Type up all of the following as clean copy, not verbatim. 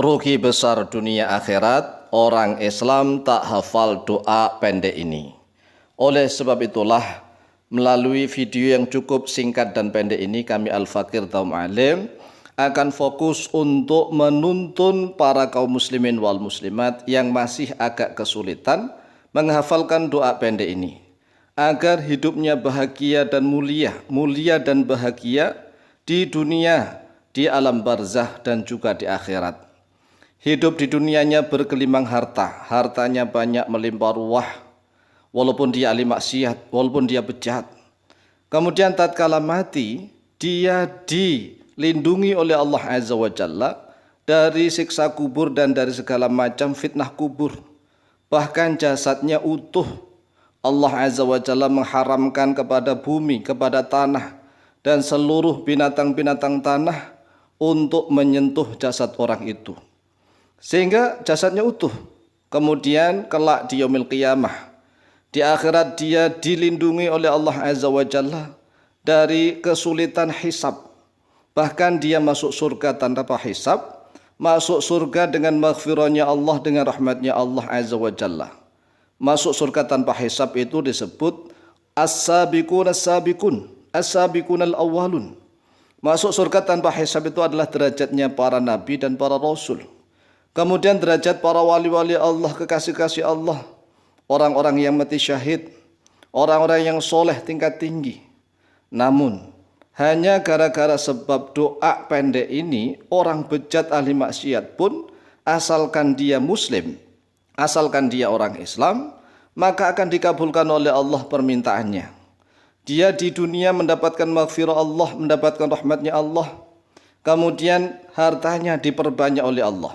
Rugi besar dunia akhirat, orang Islam tak hafal doa pendek ini. Oleh sebab itulah, melalui video yang cukup singkat dan pendek ini, kami Al-Fakir Taum Alim akan fokus untuk menuntun para kaum muslimin wal muslimat yang masih agak kesulitan menghafalkan doa pendek ini, agar hidupnya bahagia dan mulia dan bahagia di dunia, di alam barzah dan juga di akhirat. Hidup di dunianya bergelimang harta, hartanya banyak melimpah ruah, walaupun dia ahli maksiat, walaupun dia bejat. Kemudian tatkala mati, dia dilindungi oleh Allah Azza wa Jalla dari siksa kubur dan dari segala macam fitnah kubur. Bahkan jasadnya utuh. Allah Azza wa Jalla mengharamkan kepada bumi, kepada tanah, dan seluruh binatang-binatang tanah untuk menyentuh jasad orang itu. Sehingga jasadnya utuh. Kemudian kelak di yaumil qiyamah, di akhirat dia dilindungi oleh Allah Azza wa Jalla dari kesulitan hisab. Bahkan dia masuk surga tanpa hisab, masuk surga dengan maghfirahnya Allah, dengan rahmatnya Allah Azza wa Jalla. Masuk surga tanpa hisab itu disebut as-sabiqun as-sabiqun, as-sabiqun al-awwalun. Masuk surga tanpa hisab itu adalah derajatnya para nabi dan para rasul. Kemudian derajat para wali-wali Allah, kekasih-kasih Allah, orang-orang yang mati syahid, orang-orang yang soleh tingkat tinggi. Namun hanya gara-gara sebab doa pendek ini, orang bejat ahli maksiat pun, asalkan dia muslim, asalkan dia orang Islam, maka akan dikabulkan oleh Allah permintaannya. Dia di dunia mendapatkan maghfirah Allah, mendapatkan rahmatnya Allah, kemudian hartanya diperbanyak oleh Allah.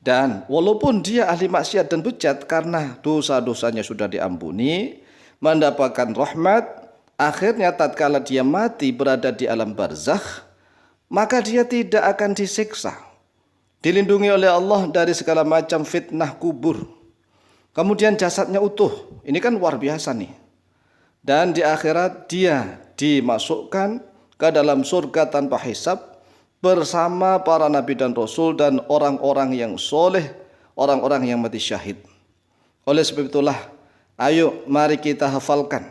Dan walaupun dia ahli maksiat dan bejat, karena dosa-dosanya sudah diampuni, mendapatkan rahmat, akhirnya tatkala dia mati berada di alam barzakh, maka dia tidak akan disiksa, dilindungi oleh Allah dari segala macam fitnah kubur. Kemudian jasadnya utuh, ini kan luar biasa nih. Dan di akhirat dia dimasukkan ke dalam surga tanpa hisab, bersama para nabi dan rasul dan orang-orang yang soleh, orang-orang yang mati syahid. Oleh sebab itulah, ayo mari kita hafalkan.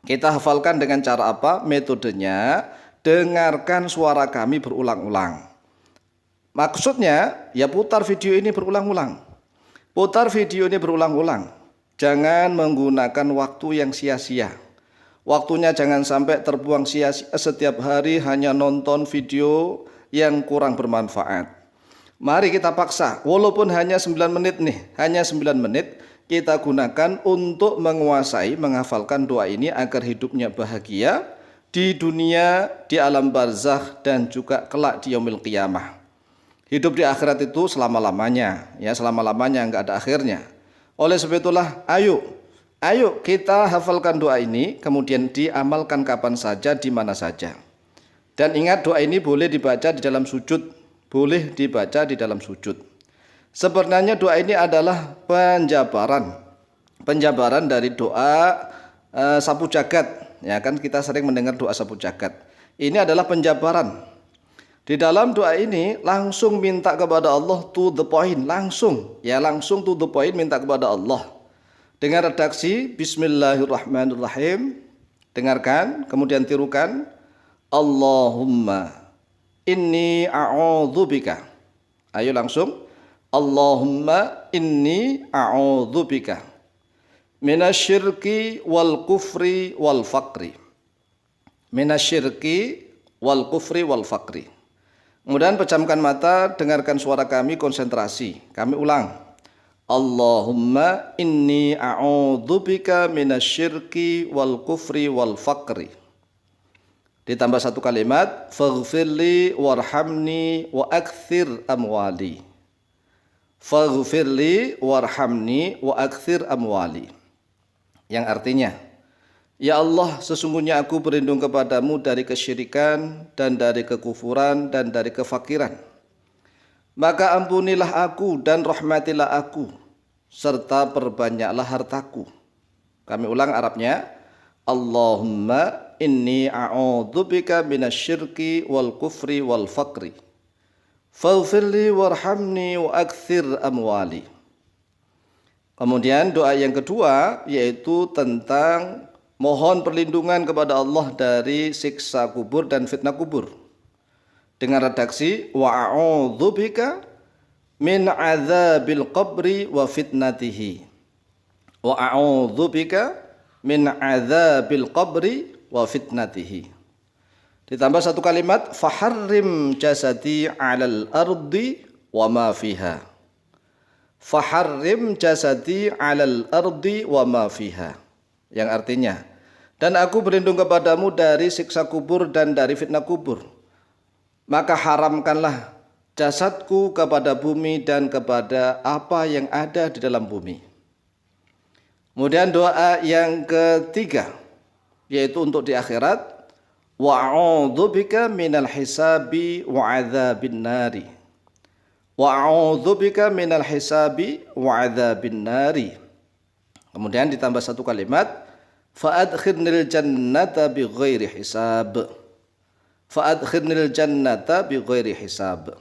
Kita hafalkan dengan cara apa? Metodenya, dengarkan suara kami berulang-ulang. Maksudnya, ya putar video ini berulang-ulang. Putar video ini berulang-ulang. Jangan menggunakan waktu yang sia-sia. Waktunya jangan sampai terbuang sia-sia, setiap hari hanya nonton video yang kurang bermanfaat. Mari kita paksa, walaupun hanya 9 menit nih, hanya 9 menit kita gunakan untuk menguasai, menghafalkan doa ini agar hidupnya bahagia di dunia, di alam barzakh dan juga kelak di yaumil qiyamah. Hidup di akhirat itu selama-lamanya, ya selama-lamanya, enggak ada akhirnya. Oleh sebab itulah, ayo kita hafalkan doa ini, kemudian diamalkan kapan saja, di mana saja. Dan ingat, doa ini boleh dibaca di dalam sujud, boleh dibaca di dalam sujud. Sebenarnya doa ini adalah penjabaran dari doa sapu jagat. Ya kan, kita sering mendengar doa sapu jagat. Ini adalah penjabaran. Di dalam doa ini langsung minta kepada Allah to the point, langsung to the point, minta kepada Allah. Dengan redaksi Bismillahirrahmanirrahim. Dengarkan, kemudian tirukan. Allahumma inni a'udzubika. Ayo langsung. Allahumma inni a'udzubika minasyirki wal kufri wal faqri. Minasyirki wal kufri wal faqri. Kemudian pejamkan mata, dengarkan suara kami, konsentrasi. Kami ulang. Allahumma inni a'udzubika minasyirki wal kufri wal faqri. Ditambah satu kalimat, faghfirli warhamni wa akthir amwali. Faghfirli warhamni wa akthir amwali. Yang artinya, ya Allah, sesungguhnya aku berlindung kepadamu dari kesyirikan dan dari kekufuran dan dari kefakiran. Maka ampunilah aku dan rahmatilah aku, serta perbanyaklah hartaku. Kami ulang Arabnya. Allahumma inni a'udzubika minasyirki wal kufri wal faqri faghfirli warhamni wa akthir amwali. Kemudian doa yang kedua yaitu tentang mohon perlindungan kepada Allah dari siksa kubur dan fitnah kubur. Dengan redaksi wa a'udzubika min adzabil qabri wa fitnatihi. Wa a'udzubika min adzabil qabri wa fitnatihi. Ditambah satu kalimat faharrim jasadi 'alal ardi wa ma fiha. Faharrim jasadi 'alal ardi wa ma fiha. Yang artinya, dan aku berlindung kepadamu dari siksa kubur dan dari fitnah kubur. Maka haramkanlah jasadku kepada bumi dan kepada apa yang ada di dalam bumi. Kemudian doa yang ketiga yaitu untuk di akhirat, wa a'udzubika minal hisabi wa 'adzabin nari. Wa a'udzubika minal hisabi wa 'adzabin nari. Kemudian ditambah satu kalimat, fa adkhilnil jannata bighairi hisab. Fa adkhilnil jannata bighairi hisab.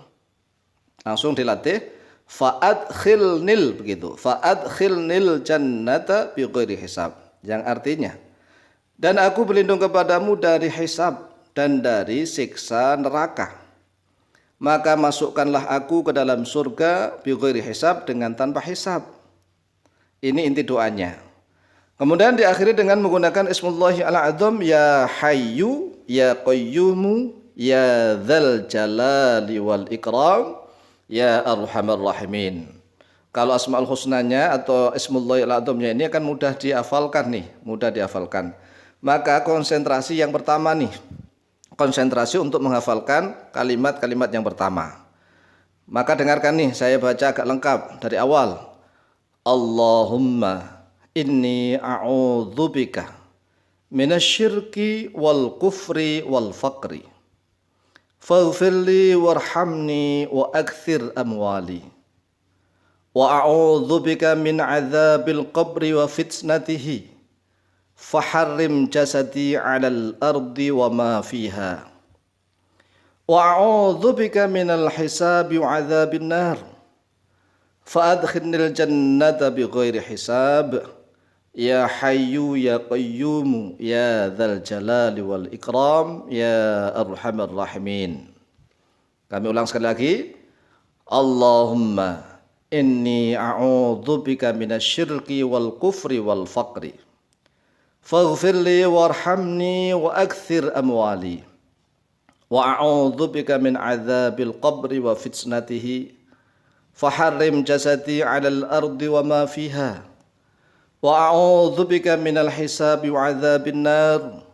Langsung dilatih, fa adkhilnil, begitu. Fa adkhilnil jannata bighairi hisab. Yang artinya, dan aku berlindung kepadamu dari hisab dan dari siksa neraka. Maka masukkanlah aku ke dalam surga bighairi hisab, dengan tanpa hisab. Ini inti doanya. Kemudian diakhiri dengan menggunakan Ismullahi al-A'dzam, ya Hayyu ya Qayyumu ya Dzal Jalali wal Ikram ya Arhamar Rahimin. Kalau Asmaul Husnanya atau Ismullahi al-A'dzamnya ini akan mudah dihafalkan nih, mudah dihafalkan. Maka konsentrasi yang pertama nih, konsentrasi untuk menghafalkan kalimat-kalimat yang pertama. Maka dengarkan nih, saya baca agak lengkap dari awal. Allahumma inni a'udzubika minasyirki wal kufri wal faqri. Faghfirli warhamni wa akthir amwali. Wa a'udzubika min adzabil qabri wa fitnatihi. Faharrim jasadi 'alal ardi wa ma fiha. Wa a'udzubika minal hisabi wa 'adzabin nar. Fa adkhilnil jannata bighairi hisab. Ya Hayyu ya Qayyumu ya Dzal Jalali wal Ikram ya Arhamar Rahimin. Kami ulang sekali lagi. Allahumma inni a'udzubika minasyirki wal kufri wal faqri. Faghfirli warhamni wa akthir amwali. Wa a'udzubika min adzabil qabri wa fitnatihi. Faharrim jasadi 'alal ardi wa ma fiha. Wa a'udzubika minal hisabi wa 'adzabin nar.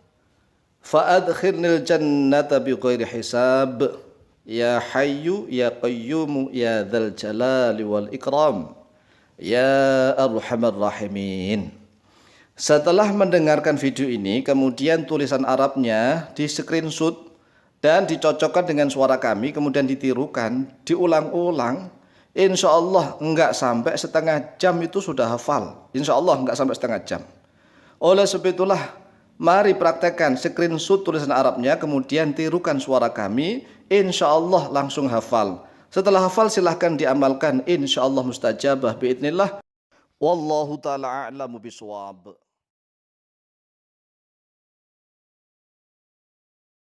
Fa adkhilnil jannata bighairi hisab. Ya Hayyu ya Qayyumu ya Dzal Jalali wal Ikram ya Arhamar Rahimin. Setelah mendengarkan video ini, kemudian tulisan Arabnya di screenshot dan dicocokkan dengan suara kami, kemudian ditirukan, diulang-ulang. Insya Allah enggak sampai setengah jam itu sudah hafal. Insya Allah enggak sampai setengah jam. Oleh sebab itulah, mari praktekkan screenshot tulisan Arabnya, kemudian tirukan suara kami. Insya Allah langsung hafal. Setelah hafal silahkan diamalkan. Insya Allah mustajabah biidznillah. Wallahu ta'ala a'lamu bishawab.